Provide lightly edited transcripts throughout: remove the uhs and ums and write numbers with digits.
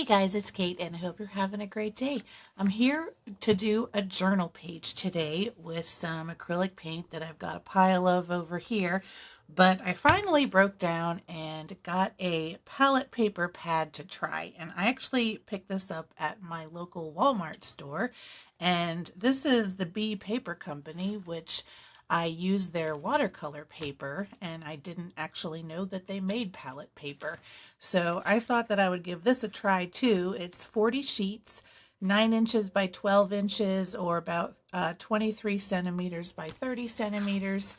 Hey guys, it's Kate and I hope you're having a great day. I'm here to do a journal page today with some acrylic paint that I've got a pile of over here, but I finally broke down and got a palette paper pad to try. And I actually picked this up at my local Walmart store, and this is the B Paper Company, which I used their watercolor paper and I didn't actually know that they made palette paper. So I thought that I would give this a try too. It's 40 sheets, 9 inches by 12 inches, or about 23 centimeters by 30 centimeters.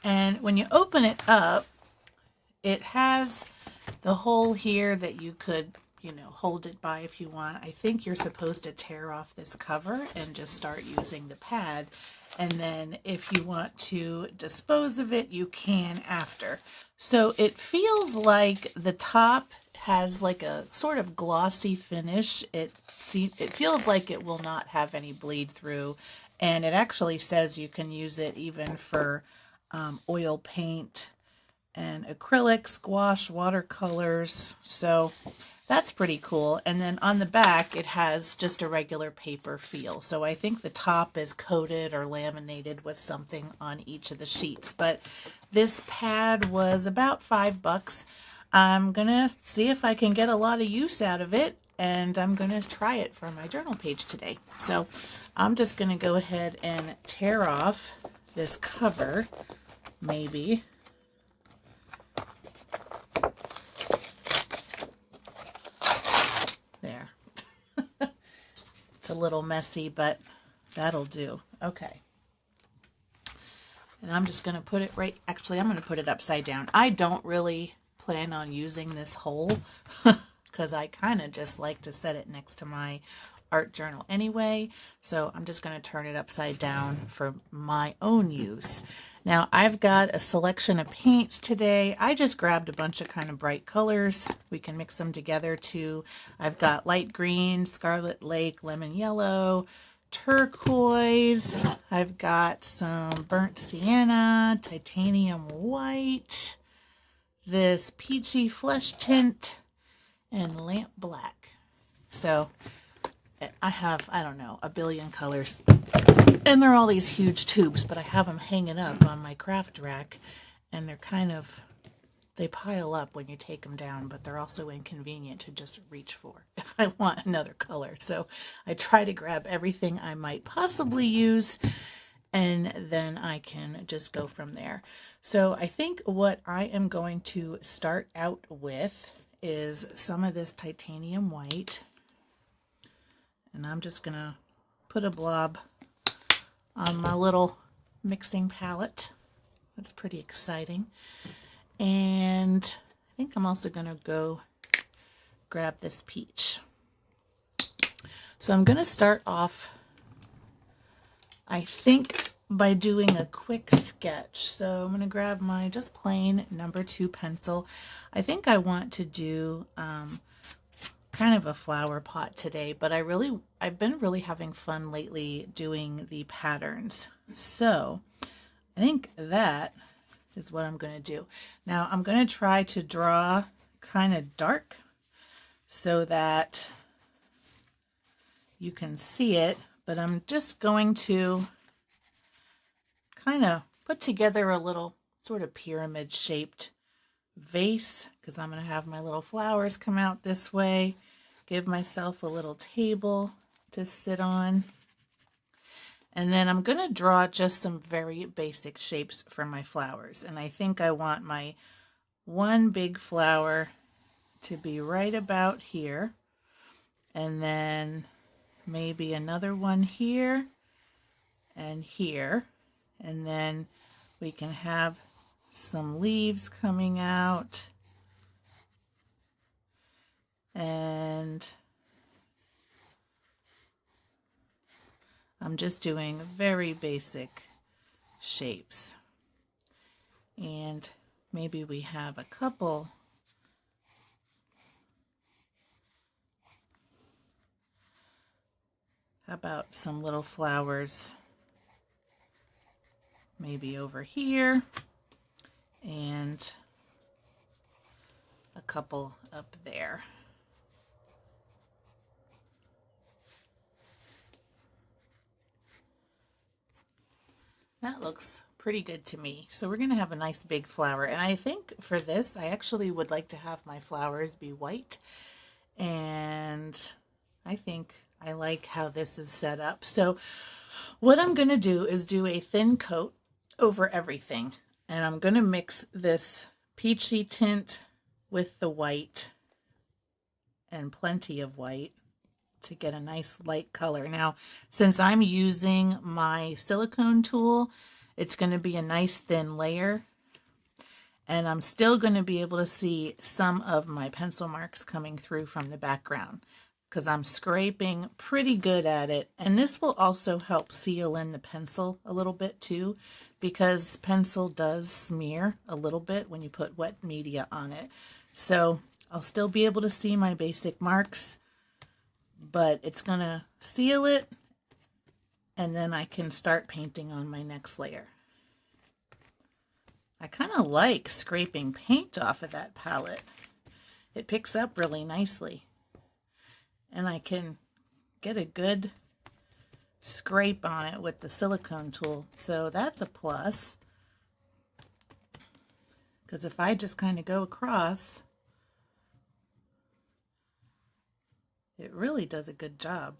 And when you open it up, it has the hole here that you could, hold it by if you want. I think you're supposed to tear off this cover and just start using the pad. And then if you want to dispose of it, you can after. So it feels like the top has like a sort of glossy finish. It feels like it will not have any bleed through. And it actually says you can use it even for oil paint and acrylic, gouache, watercolors. So that's pretty cool. And then on the back, it has just a regular paper feel. So I think the top is coated or laminated with something on each of the sheets. But this pad was about $5. I'm going to see if I can get a lot of use out of it. And I'm going to try it for my journal page today. So I'm just going to go ahead and tear off this cover, maybe. There. It's a little messy, but that'll do. Okay. And I'm just going to put it right, actually, I'm going to put it upside down. I don't really plan on using this hole because I kind of just like to set it next to my art journal anyway. So I'm just going to turn it upside down for my own use. Now I've got a selection of paints today. I just grabbed a bunch of kind of bright colors. We can mix them together too. I've got light green, Scarlet Lake, lemon yellow, turquoise. I've got some burnt sienna, titanium white, this peachy flesh tint, and lamp black. So I have, I don't know, a billion colors. And they're all these huge tubes, but I have them hanging up on my craft rack, and they're they pile up when you take them down, but they're also inconvenient to just reach for if I want another color. So I try to grab everything I might possibly use, and then I can just go from there. So I think what I am going to start out with is some of this titanium white, and I'm just going to put a blob on my little mixing palette. That's pretty exciting. And I think I'm also going to go grab this peach. So I'm going to start off, I think, by doing a quick sketch. So I'm going to grab my just plain #2 pencil. I think I want to do kind of a flower pot today, but I've been really having fun lately doing the patterns. So I think that is what I'm going to do. Now I'm going to try to draw kind of dark so that you can see it, but I'm just going to kind of put together a little sort of pyramid shaped vase, because I'm going to have my little flowers come out this way, give myself a little table to sit on, and then I'm going to draw just some very basic shapes for my flowers. And I think I want my one big flower to be right about here, and then maybe another one here and here, and then we can have some leaves coming out, and I'm just doing very basic shapes. And maybe we have a couple how about some little flowers maybe over here, and a couple up there. That looks pretty good to me. So we're going to have a nice big flower. And I think for this, I actually would like to have my flowers be white. And I think I like how this is set up. So what I'm going to do is do a thin coat over everything. And I'm going to mix this peachy tint with the white and plenty of white to get a nice light color. Now, since I'm using my silicone tool, it's going to be a nice thin layer, and I'm still going to be able to see some of my pencil marks coming through from the background because I'm scraping pretty good at it. And this will also help seal in the pencil a little bit too, because pencil does smear a little bit when you put wet media on it. So I'll still be able to see my basic marks, but it's going to seal it, and then I can start painting on my next layer. I kind of like scraping paint off of that palette. It picks up really nicely, and I can get a good scrape on it with the silicone tool, so that's a plus, because if I just kind of go across, it really does a good job.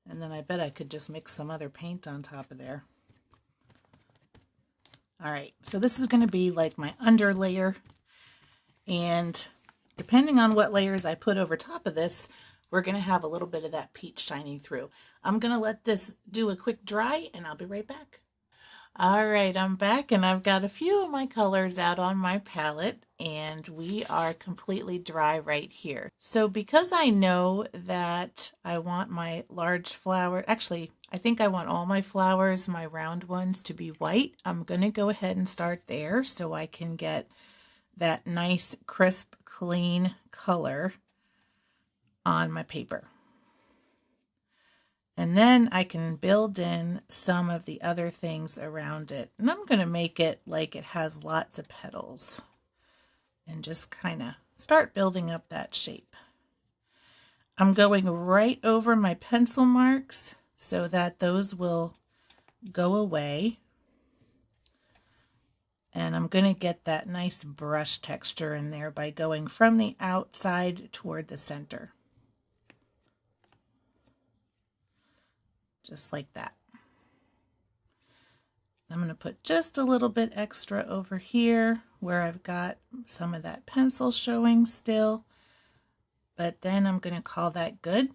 And then I bet I could just mix some other paint on top of there. All right, so this is going to be like my under layer. And depending on what layers I put over top of this, we're going to have a little bit of that peach shining through. I'm going to let this do a quick dry, and I'll be right back. All right, I'm back, and I've got a few of my colors out on my palette, and we are completely dry right here. So because I know that I want my large flower, actually, I think I want all my flowers, my round ones, to be white. I'm going to go ahead and start there so I can get that nice, crisp, clean color on my paper. And then I can build in some of the other things around it. And I'm going to make it like it has lots of petals and just kind of start building up that shape. I'm going right over my pencil marks so that those will go away. And I'm going to get that nice brush texture in there by going from the outside toward the center. Just like that. I'm going to put just a little bit extra over here where I've got some of that pencil showing still. But then I'm going to call that good.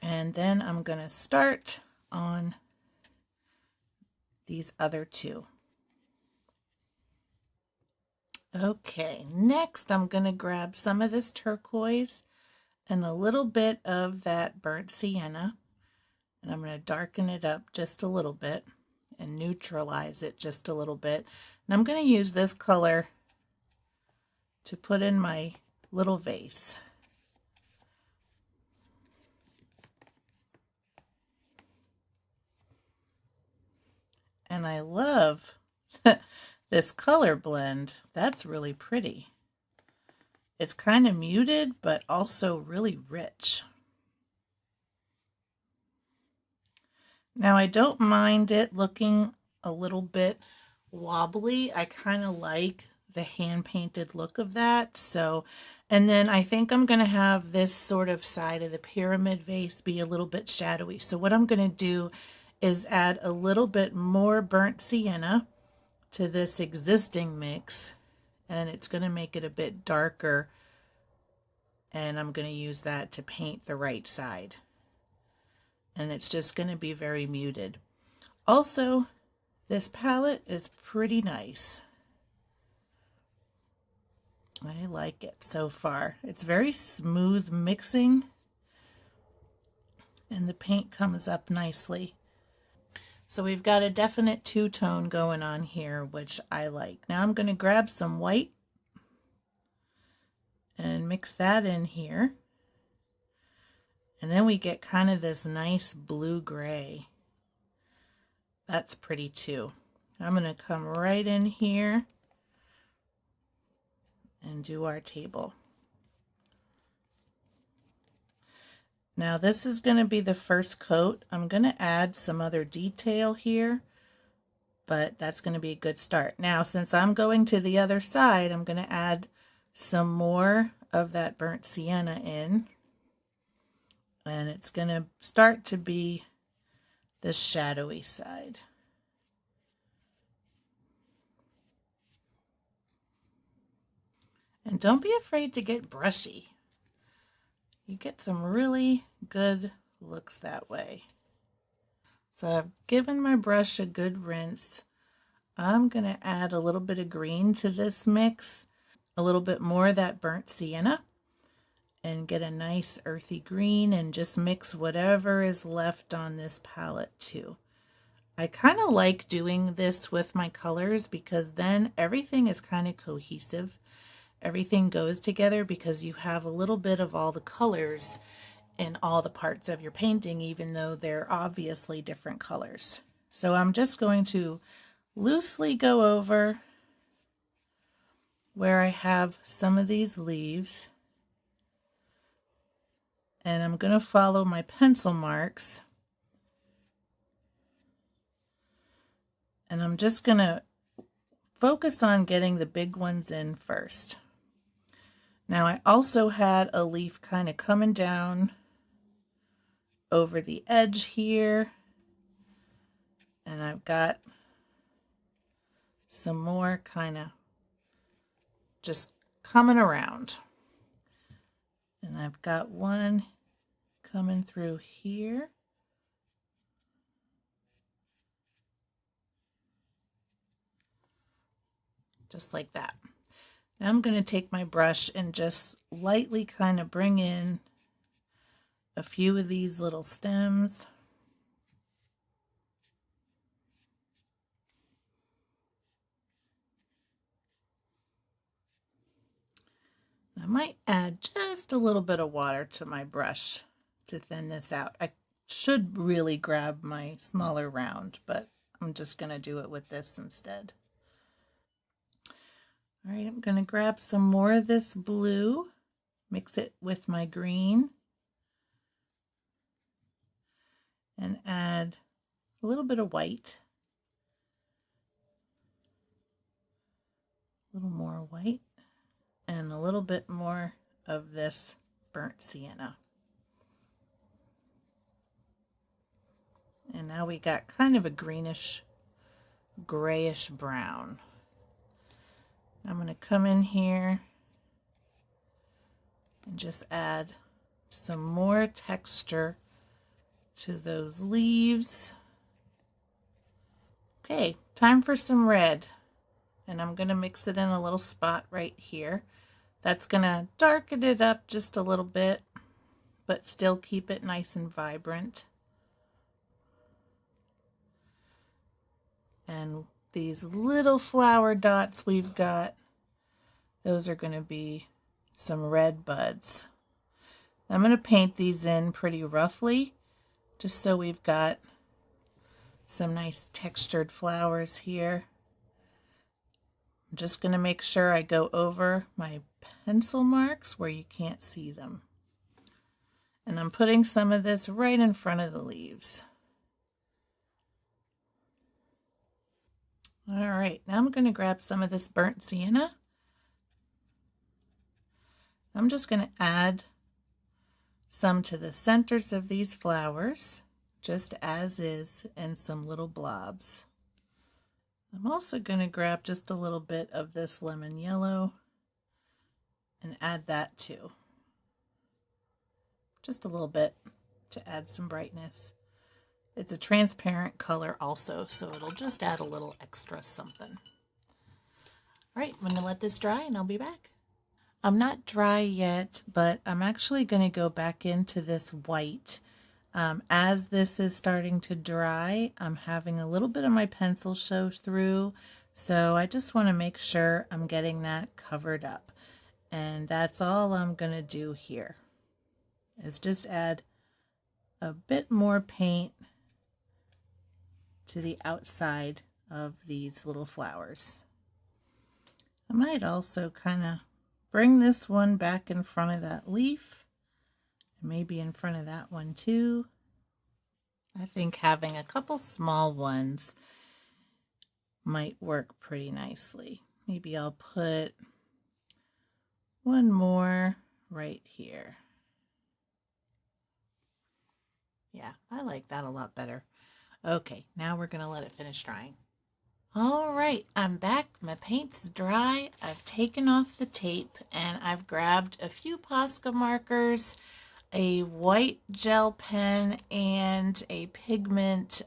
And then I'm going to start on these other two. Okay, next I'm going to grab some of this turquoise and a little bit of that burnt sienna. And I'm going to darken it up just a little bit and neutralize it just a little bit. And I'm going to use this color to put in my little vase. And I love this color blend. That's really pretty. It's kind of muted, but also really rich. Now I don't mind it looking a little bit wobbly. I kind of like the hand painted look of that. So, and then I think I'm going to have this sort of side of the pyramid vase be a little bit shadowy. So what I'm going to do is add a little bit more burnt sienna to this existing mix, and it's going to make it a bit darker, and I'm going to use that to paint the right side. And it's just going to be very muted. Also, this palette is pretty nice. I like it so far. It's very smooth mixing, and the paint comes up nicely. So we've got a definite two-tone going on here, which I like. Now I'm going to grab some white and mix that in here. And then we get kind of this nice blue-gray. That's pretty too. I'm going to come right in here and do our table. Now this is going to be the first coat. I'm going to add some other detail here, but that's going to be a good start. Now, since I'm going to the other side, I'm going to add some more of that burnt sienna in, and it's going to start to be the shadowy side. And don't be afraid to get brushy. You get some really good looks that way. So I've given my brush a good rinse. I'm going to add a little bit of green to this mix, a little bit more of that burnt sienna, and get a nice earthy green and just mix whatever is left on this palette too. I kind of like doing this with my colors because then everything is kind of cohesive. Everything goes together because you have a little bit of all the colors in all the parts of your painting, even though they're obviously different colors. So I'm just going to loosely go over where I have some of these leaves, and I'm going to follow my pencil marks, and I'm just going to focus on getting the big ones in first. Now I also had a leaf kind of coming down over the edge here, and I've got some more kind of just coming around, and I've got one coming through here, just like that. Now I'm going to take my brush and just lightly kind of bring in a few of these little stems. I might add just a little bit of water to my brush to thin this out. I should really grab my smaller round, but I'm just going to do it with this instead. All right, I'm going to grab some more of this blue, mix it with my green, and add a little bit of white, a little more white, and a little bit more of this burnt sienna. And now we got kind of a greenish, grayish brown. I'm going to come in here and just add some more texture to those leaves. Okay, time for some red. And I'm going to mix it in a little spot right here. That's going to darken it up just a little bit, but still keep it nice and vibrant. And these little flower dots we've got, those are going to be some red buds. I'm going to paint these in pretty roughly, just so we've got some nice textured flowers here. I'm just going to make sure I go over my pencil marks where you can't see them. And I'm putting some of this right in front of the leaves. All right, now I'm going to grab some of this burnt sienna. I'm just going to add some to the centers of these flowers, just as is, in some little blobs. I'm also going to grab just a little bit of this lemon yellow and add that too. Just a little bit to add some brightness. It's a transparent color also, so it'll just add a little extra something. All right, I'm going to let this dry and I'll be back. I'm not dry yet, but I'm actually going to go back into this white. As this is starting to dry, I'm having a little bit of my pencil show through, so I just want to make sure I'm getting that covered up. And that's all I'm going to do here, is just add a bit more paint to the outside of these little flowers. I might also kind of bring this one back in front of that leaf Maybe in front of that one too. I think having a couple small ones might work pretty nicely. Maybe I'll put one more right here. Yeah, I like that a lot better. Okay, now we're going to let it finish drying. All right, I'm back. My paint's dry. I've taken off the tape and I've grabbed a few Posca markers, a white gel pen, and a pigment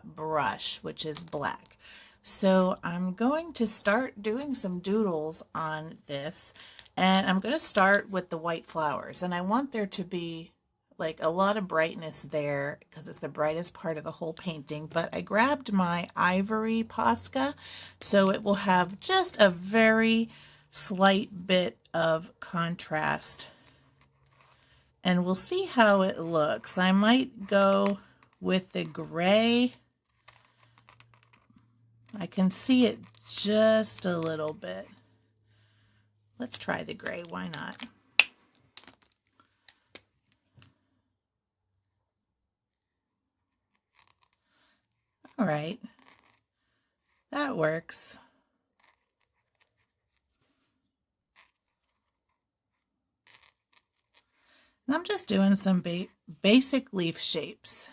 brush, which is black. So I'm going to start doing some doodles on this, and I'm going to start with the white flowers, and I want there to be like a lot of brightness there because it's the brightest part of the whole painting. But I grabbed my ivory Posca, so it will have just a very slight bit of contrast, and we'll see how it looks. I might go with the gray. I can see it just a little bit. Let's try the gray, why not? All right, that works. And I'm just doing some basic leaf shapes.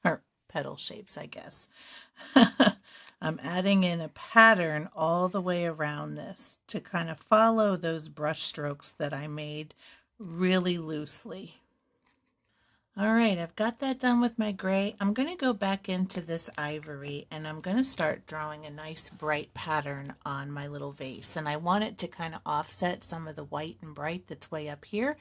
Or petal shapes, I guess. I'm adding in a pattern all the way around this to kind of follow those brush strokes that I made really loosely. All right, I've got that done with my gray. I'm going to go back into this ivory and I'm going to start drawing a nice bright pattern on my little vase. And I want it to kind of offset some of the white and bright that's way up here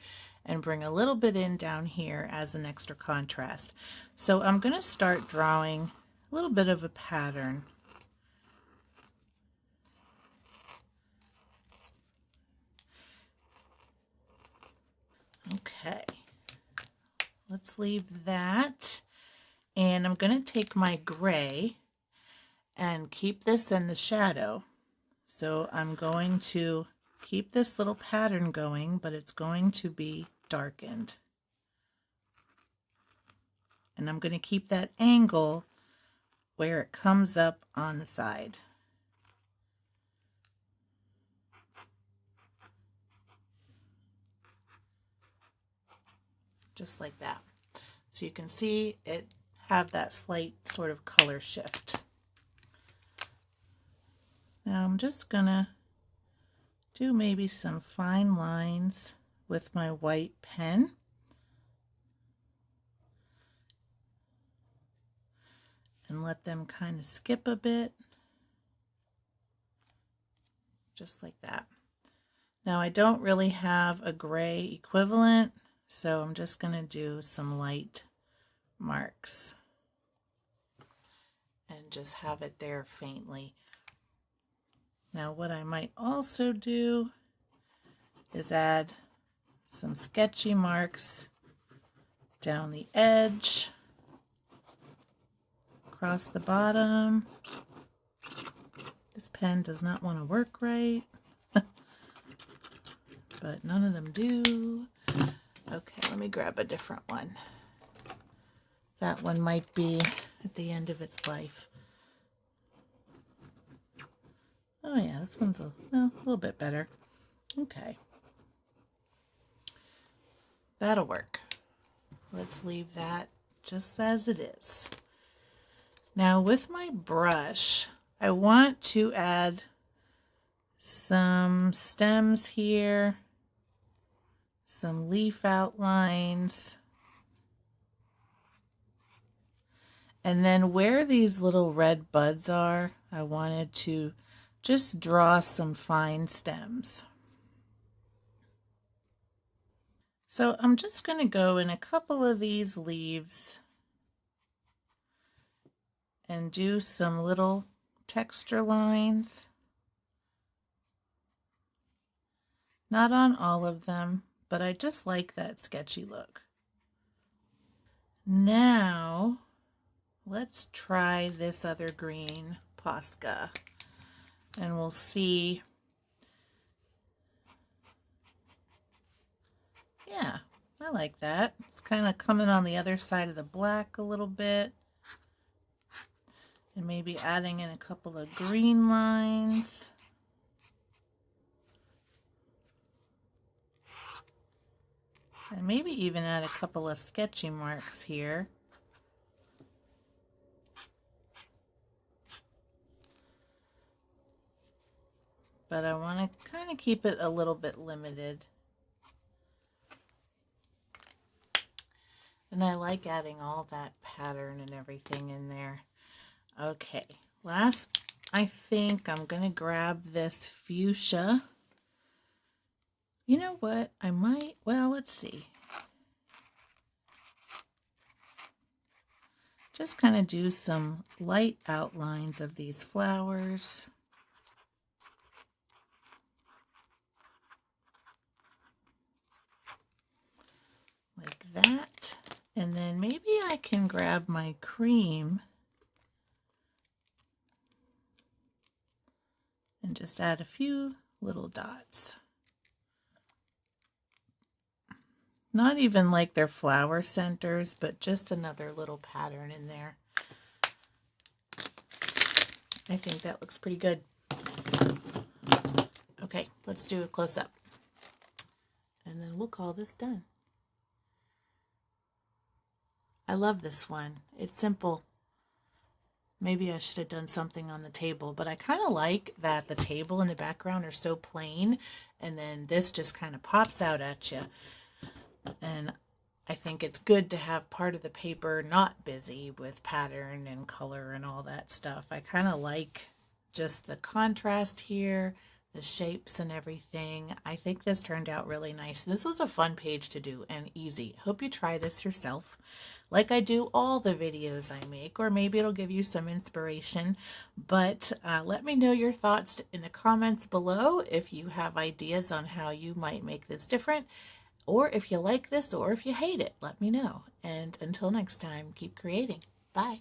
and bring a little bit in down here as an extra contrast. So I'm going to start drawing a little bit of a pattern. Okay. Let's leave that, and I'm going to take my gray and keep this in the shadow. So I'm going to keep this little pattern going, but it's going to be darkened. And I'm going to keep that angle where it comes up on the side. Just like that. So you can see it have that slight sort of color shift. Now I'm just gonna do maybe some fine lines with my white pen. And let them kind of skip a bit. Just like that. Now I don't really have a gray equivalent, so I'm just going to do some light marks and just have it there faintly. Now what I might also do is add some sketchy marks down the edge, across the bottom. This pen does not want to work right, but none of them do. Okay, let me grab a different one. That one might be at the end of its life. Oh yeah, this one's a little bit better. Okay. That'll work. Let's leave that just as it is. Now with my brush, I want to add some stems here, some leaf outlines, and then where these little red buds are, I wanted to just draw some fine stems. So I'm just going to go in a couple of these leaves and do some little texture lines. Not on all of them, but I just like that sketchy look. Now, let's try this other green Posca, and we'll see I like that. It's kind of coming on the other side of the black a little bit. And maybe adding in a couple of green lines. And maybe even add a couple of sketchy marks here. But I want to kind of keep it a little bit limited. And I like adding all that pattern and everything in there. Okay, last, I think I'm going to grab this fuchsia. You know what? I might, well, let's see. Just kind of do some light outlines of these flowers. Like that. And then maybe I can grab my cream and just add a few little dots. Not even like they're flower centers, but just another little pattern in there. I think that looks pretty good. Okay, let's do a close-up. And then we'll call this done. I love this one. It's simple. Maybe I should have done something on the table, but I kind of like that the table and the background are so plain, and then this just kind of pops out at you. And I think it's good to have part of the paper not busy with pattern and color and all that stuff. I kind of like just the contrast here, the shapes and everything. I think this turned out really nice. This was a fun page to do and easy. Hope you try this yourself, like I do all the videos I make, or maybe it'll give you some inspiration. But let me know your thoughts in the comments below if you have ideas on how you might make this different, or if you like this, or if you hate it, let me know. And until next time, keep creating. Bye.